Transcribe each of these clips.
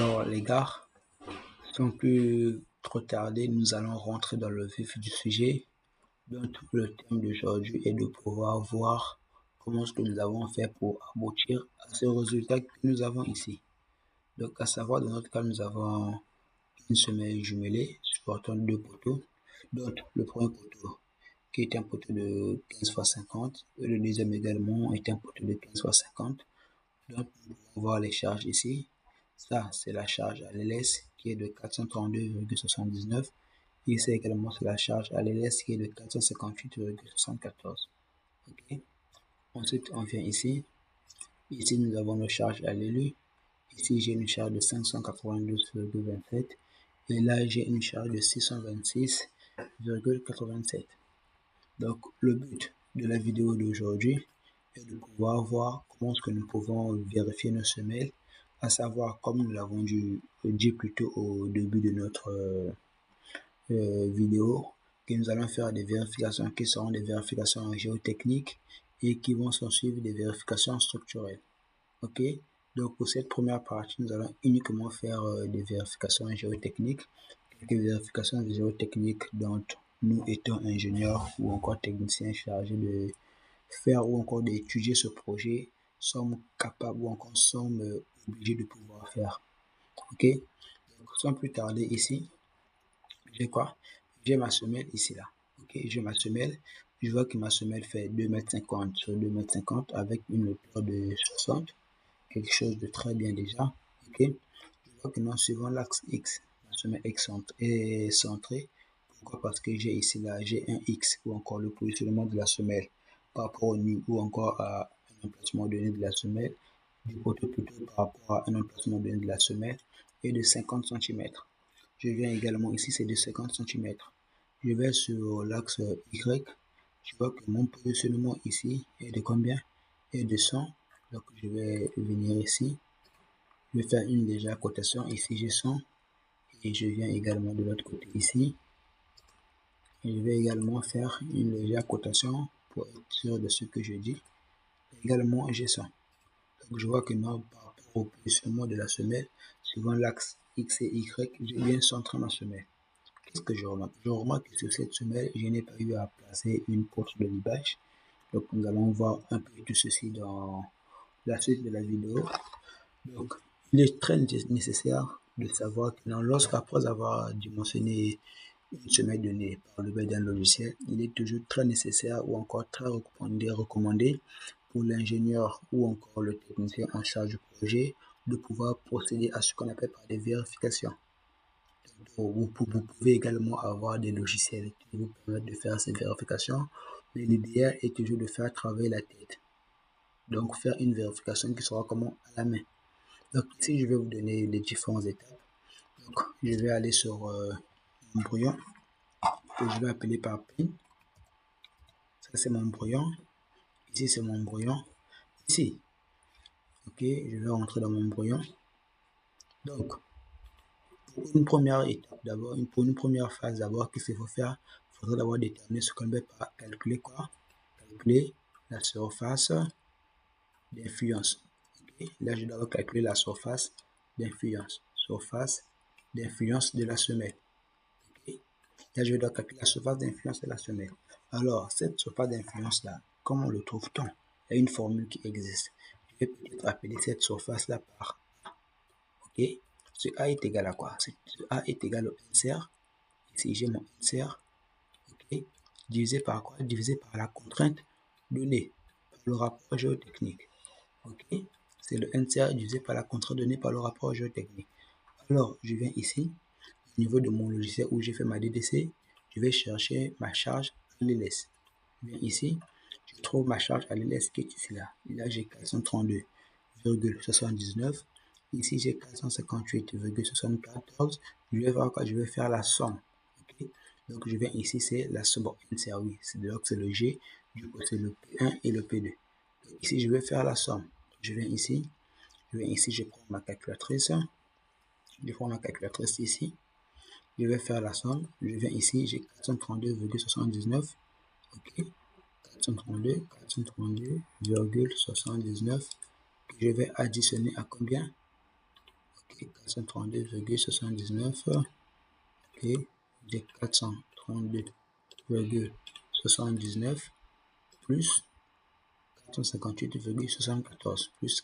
Alors les gars, sans plus trop tarder, nous allons rentrer dans le vif du sujet. Donc le thème d'aujourd'hui est de pouvoir voir comment ce que nous avons fait pour aboutir à ce résultat que nous avons ici. Donc à savoir, dans notre cas, nous avons une semelle jumelée supportant deux poteaux. Donc le premier poteau qui est un poteau de 15 x 50 et le deuxième également est un poteau de 15 x 50. Donc nous pouvons voir les charges ici. Ça, c'est la charge à l'LS qui est de 432,79. Ici également, c'est la charge à l'LS qui est de 458,74. Ok. Ensuite, on vient ici. Ici, nous avons nos charges à l'élu. Ici, j'ai une charge de 592,27. Et là, j'ai une charge de 626,87. Donc, le but de la vidéo d'aujourd'hui est de pouvoir voir comment est-ce que nous pouvons vérifier nos semelles, à savoir, comme nous l'avons dit plus tôt au début de notre vidéo, que nous allons faire des vérifications qui seront des vérifications géotechniques et qui vont s'en suivre des vérifications structurelles. Ok, donc pour cette première partie, nous allons uniquement faire des vérifications géotechniques, quelques vérifications géotechniques dont nous étant ingénieurs ou encore techniciens chargés de faire ou encore d'étudier ce projet sommes capables ou encore sommes obligés de pouvoir faire. Ok, donc sans plus tarder ici, j'ai quoi? J'ai ma semelle ici là. Ok, j'ai ma semelle. Je vois que ma semelle fait 2,50 m sur 2,50 m avec une hauteur de 60, quelque chose de très bien déjà. Ok, je vois que non, suivant l'axe X, ma semelle est centrée. Pourquoi? Parce que j'ai ici là, j'ai un X ou encore le positionnement de la semelle par rapport au nu ou encore à un emplacement donné de la semelle, du poteau plutôt par rapport à un emplacement donné de la semelle et de 50 cm. Je viens également ici, c'est de 50 cm. Je vais sur l'axe Y. Je vois que mon positionnement ici est de combien? Est de 100. Donc je vais venir ici. Je vais faire une légère cotation. Ici j'ai 100. Et je viens également de l'autre côté ici. Et je vais également faire une légère cotation pour être sûr de ce que je dis. Également j'ai 100. Donc je vois que non, par rapport au positionnement de la semelle, suivant l'axe X et Y, j'ai bien centré ma semelle. Qu'est-ce que je remarque? Je remarque que sur cette semelle, je n'ai pas eu à placer une porte de libage. Donc nous allons voir un peu tout ceci dans la suite de la vidéo. Donc il est très nécessaire de savoir que lorsqu'après avoir dimensionné une semelle donnée par le biais d'un logiciel, il est toujours très nécessaire ou encore très recommandé pour l'ingénieur ou encore le technicien en charge du projet de pouvoir procéder à ce qu'on appelle par des vérifications. Vous pouvez également avoir des logiciels qui vous permettent de faire ces vérifications, mais l'idéal est toujours de faire travailler la tête. Donc faire une vérification qui sera comment à la main. Donc ici je vais vous donner les différentes étapes. Donc je vais aller sur mon brouillon que je vais appeler par pin. Ça c'est mon brouillon. Ici c'est mon brouillon. Ici. Ok, je vais rentrer dans mon brouillon. Donc pour une première étape d'abord, pour une première phase d'abord, qu'est-ce qu'il faut faire? Il faudrait d'abord déterminer ce qu'on va calculer quoi? Calculer la surface d'influence. Okay. Là, je dois calculer la surface d'influence. Surface d'influence de la semelle. Okay. Là, je dois calculer la surface d'influence de la semelle. Alors, cette surface d'influence-là, comment le trouve-t-on? Il y a une formule qui existe. Je vais peut-être appeler cette surface-là par A. Ok. Ce A est égal à quoi? Ce A est égal au insert. Ici, j'ai mon insert. Ok. Divisé par quoi? Divisé par la contrainte donnée par le rapport géotechnique. Ok. C'est le insert divisé par la contrainte donnée par le rapport géotechnique. Alors, je viens ici, au niveau de mon logiciel où j'ai fait ma DDC, je vais chercher ma charge à l'LS. Je viens ici, je trouve ma charge à l'LS qui est ici là. Là, j'ai 432,79. Ici, j'ai 458,74. Je vais voir quoi? Je vais faire la somme. Okay. Donc, je viens ici, c'est la somme insert, oui. C'est le G, du coup, c'est le P1 et le P2. Donc, ici, je vais faire la somme. Je viens ici, je prends ma calculatrice. Je prends ma calculatrice ici. Je vais faire la somme. Je viens ici, j'ai 432,79. Ok. 432,79 que je vais additionner à combien? Ok. 432,79. Ok, j'ai 432,79 plus 458,74 plus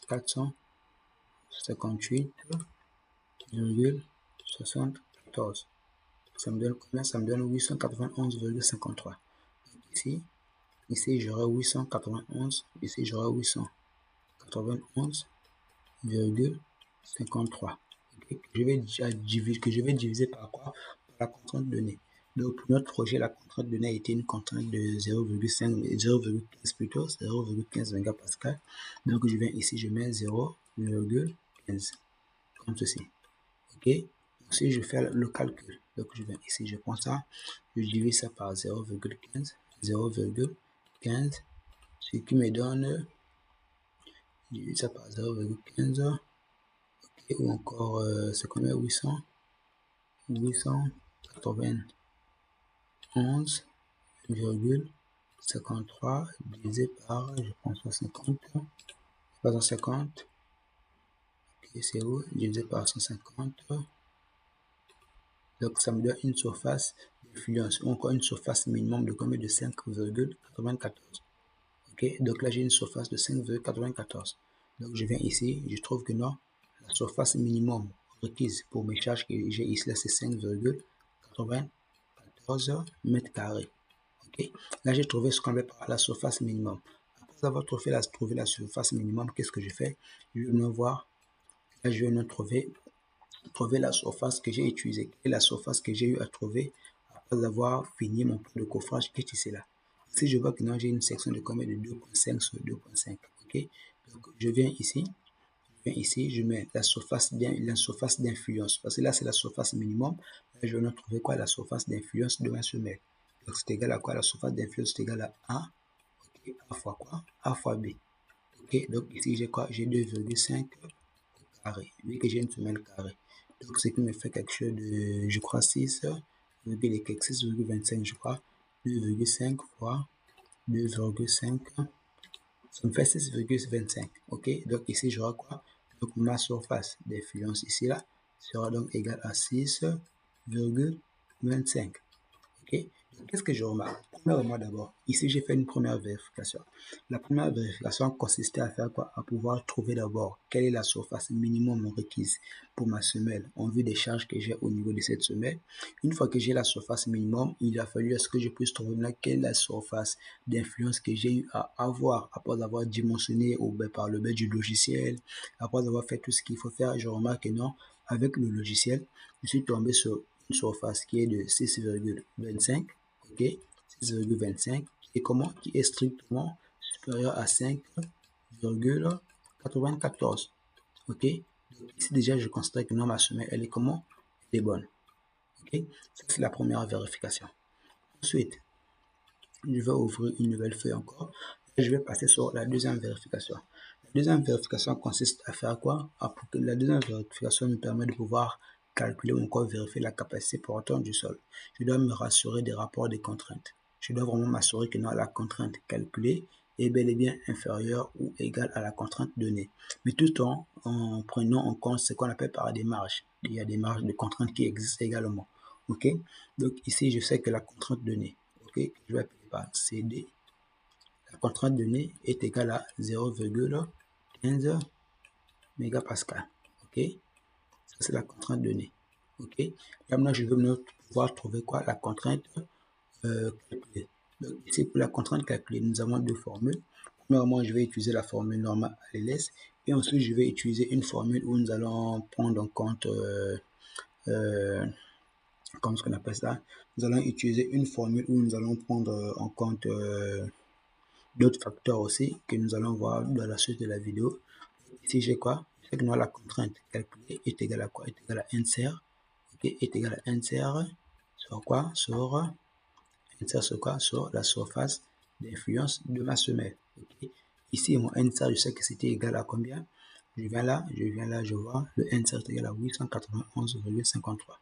458,74. Ça me donne combien? Ça me donne 891,53. Ici j'aurai 891, ici j'aurai 891,53. Okay. Que je vais diviser par quoi? Par la contrainte donnée. Donc pour notre projet, la contrainte donnée a été une contrainte de 0,15 plutôt, 0,15 mégapascal. Donc je viens ici, je mets 0,15 comme ceci. Ok. Ensuite je fais le calcul. Donc je viens ici, je prends ça, je divise ça par 0,15, 0,15, ce qui me donne, je divise ça par 0,15, ok, ou encore c'est combien? 891,53 divisé par, je prends 150, pas 150, ok, c'est où? Divisé par 150, donc ça me donne une surface d'influence, ou encore une surface minimum de combien? De 5,94. Ok, donc là j'ai une surface de 5,94. Donc je viens ici, je trouve que non, la surface minimum requise pour mes charges que j'ai ici, là c'est 5,94 mètres carrés. Ok, là j'ai trouvé ce qu'on appelle par la surface minimum. Après avoir trouvé la surface minimum, qu'est-ce que je fais? Je vais venir voir, là je vais venir trouver la surface que j'ai utilisée, et la surface que j'ai eu à trouver après avoir fini mon plan de coffrage qui est ici là. Si je vois que non, j'ai une section de combien? De 2,5 sur 2,5. Ok, donc je viens ici, je mets la surface d'influence, parce que là c'est la surface minimum. Là, je vais trouver quoi? La surface d'influence de ma semelle. Donc c'est égal à quoi? La surface d'influence c'est égal à A. Ok, A fois quoi? A fois B. Ok, donc ici j'ai quoi? J'ai 2,5 carré, vu que j'ai une semelle carrée. Donc ce qui me fait quelque chose de, je crois, 6,25, je crois. 2,5 fois 2,5, ça me fait 6,25. Ok, donc ici j'aurai quoi? Donc ma surface d'influence ici là sera donc égale à 6,25. Ok, qu'est-ce que je remarque? Premièrement, d'abord, ici j'ai fait une première vérification. La première vérification consistait à faire quoi? À pouvoir trouver d'abord quelle est la surface minimum requise pour ma semelle en vue des charges que j'ai au niveau de cette semelle. Une fois que j'ai la surface minimum, il a fallu à ce que je puisse trouver là quelle est la surface d'influence que j'ai eu à avoir après avoir dimensionné par le biais du logiciel, après avoir fait tout ce qu'il faut faire. Je remarque que non, avec le logiciel, je suis tombé sur une surface qui est de 6,25, ok, 6,25, et comment? Qui est strictement supérieur à 5,94, ok. Donc ici déjà je constate que non, ma semelle elle est comment? Elle est bonne, ok. Ça c'est la première vérification. Ensuite, je vais ouvrir une nouvelle feuille encore. Et je vais passer sur la deuxième vérification. La deuxième vérification consiste à faire quoi? La deuxième vérification me permet de pouvoir calculer ou encore vérifier la capacité portante du sol. Je dois me rassurer des rapports des contraintes. Je dois vraiment m'assurer que non, la contrainte calculée est bel et bien inférieure ou égale à la contrainte donnée. Mais tout en prenant en compte ce qu'on appelle par des marges. Il y a des marges de contraintes qui existent également. Ok? Donc ici, je sais que la contrainte donnée, ok, je vais appeler par CD, la contrainte donnée est égale à 0,15 mégapascal. Ok? Ça, c'est la contrainte donnée. Ok? Là, maintenant, je vais pouvoir trouver quoi? La contrainte calculée. Donc, ici, pour la contrainte calculée, nous avons deux formules. Premièrement, je vais utiliser la formule normale à LS, et ensuite, je vais utiliser une formule où nous allons prendre en compte, comme ce qu'on appelle ça, nous allons utiliser une formule où nous allons prendre en compte d'autres facteurs aussi que nous allons voir dans la suite de la vidéo. Ici, j'ai quoi? C'est que nous, la contrainte calculée est égale à quoi? Est égale à 1 tiers. Ok, est égale à 1 tiers sur quoi? Sur 1 tiers sur quoi? Sur la surface d'influence de ma semelle. Okay. Ici, mon 1 tiers, je sais que c'était égal à combien? Je viens là, je vois le 1 tiers est égal à 891,53.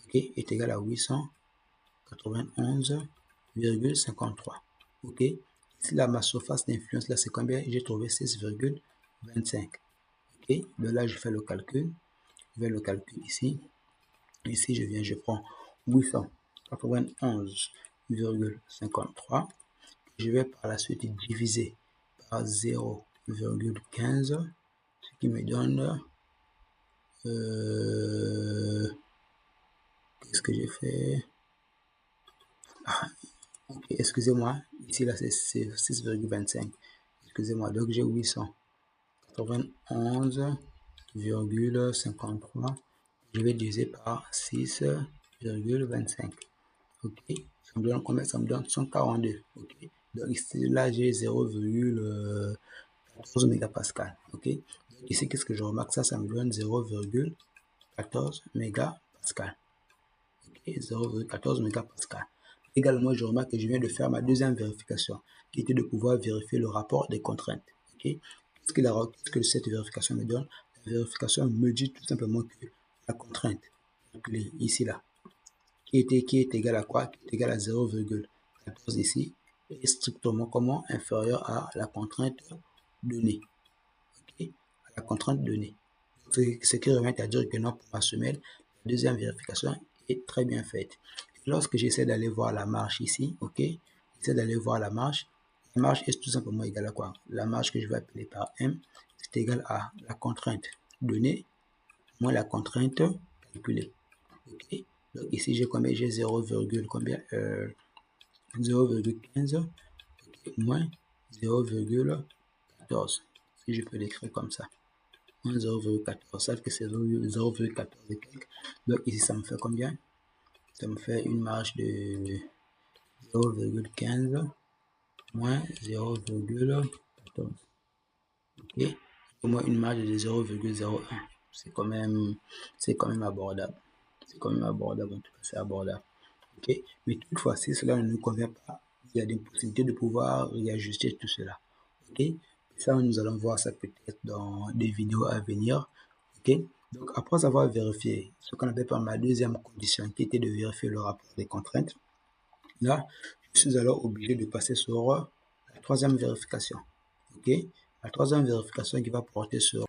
Ok, est égal à 891,53. Ok, ici là, ma surface d'influence là, c'est combien? J'ai trouvé 6,25. Ok, de là, je fais le calcul. je vais le calculer ici. Ici, je prends 891,53. Je vais par la suite diviser par 0,15, ce qui me donne... qu'est-ce que j'ai fait? Ok, excusez-moi, ici là c'est 6,25. Excusez-moi, donc j'ai 891,53. Je vais diviser par 6,25. Ok, ça me donne combien? Ça me donne 142. Ok, donc ici là j'ai 0,14 mégapascal. Ok, donc ici qu'est-ce que je remarque? Ça me donne 0,14 mégapascal. Ok, 0,14 mégapascal. Également, je remarque que je viens de faire ma deuxième vérification, qui était de pouvoir vérifier le rapport des contraintes. Okay? Qu'est-ce que cette vérification me donne? La vérification me dit tout simplement que la contrainte, calculée ici, là, qui est égale à quoi? Qui est égale à 0,14 ici, est strictement comment? Inférieur à la contrainte donnée. Okay? À la contrainte donnée. Ce qui revient à dire que non, pour ma semelle, la deuxième vérification est très bien faite. Lorsque j'essaie d'aller voir la marge ici, ok, j'essaie d'aller voir la marge est tout simplement égale à quoi? La marge que je vais appeler par M, c'est égal à la contrainte donnée moins la contrainte calculée. Ok, donc ici j'ai combien? J'ai 0,15 moins 0,14. Si je peux l'écrire comme ça. 0,14, sauf que c'est 0,14 et quelques. Donc ici, ça me fait combien? Ça me fait une marge de 0,15 moins 0,14. Ok, au moins une marge de 0,01. C'est quand même abordable. C'est quand même abordable, en tout cas, c'est abordable. Ok, mais toutefois, si cela ne nous convient pas, il y a des possibilités de pouvoir réajuster tout cela. Ok, ça, nous allons voir ça peut-être dans des vidéos à venir. Ok, donc après avoir vérifié ce qu'on appelle par ma deuxième condition, qui était de vérifier le rapport des contraintes, là, je suis alors obligé de passer sur la troisième vérification. Ok, la troisième vérification qui va porter sur